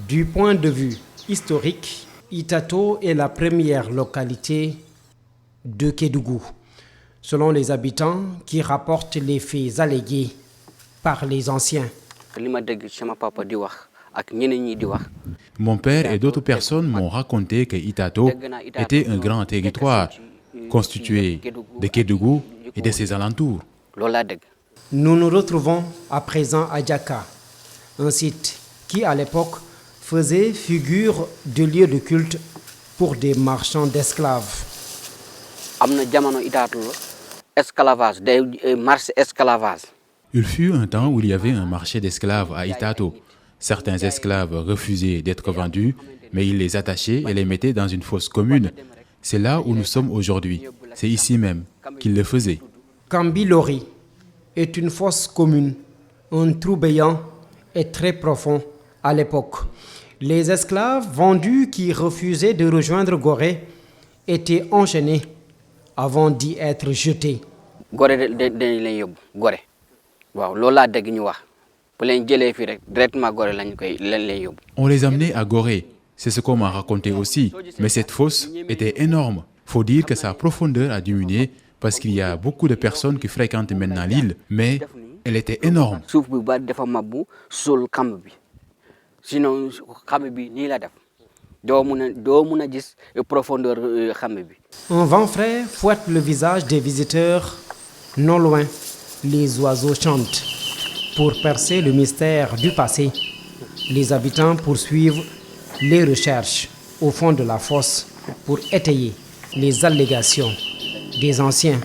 Du point de vue historique, Itato est la première localité de Kédougou, selon les habitants qui rapportent les faits allégués par les anciens. Mon père et d'autres personnes m'ont raconté que Itato était un grand territoire constitué de Kédougou et de ses alentours. Nous nous retrouvons à présent à Djaka, un site qui à l'époque faisait figure de lieu de culte pour des marchands d'esclaves. Il fut un temps où il y avait un marché d'esclaves à Itato. Certains esclaves refusaient d'être vendus, mais ils les attachaient et les mettaient dans une fosse commune. C'est là où nous sommes aujourd'hui. C'est ici même qu'ils le faisaient. Kambilori est une fosse commune, un trou béant et très profond à l'époque. Les esclaves vendus qui refusaient de rejoindre Gorée étaient enchaînés avant d'y être jetés. On les amenait à Gorée, c'est ce qu'on m'a raconté aussi. Mais cette fosse était énorme. Faut dire que sa profondeur a diminué parce qu'il y a beaucoup de personnes qui fréquentent maintenant l'île, mais elle était énorme. Un vent frais fouette le visage des visiteurs. Non loin, les oiseaux chantent. Pour percer le mystère du passé, les habitants poursuivent les recherches au fond de la fosse pour étayer les allégations des anciens.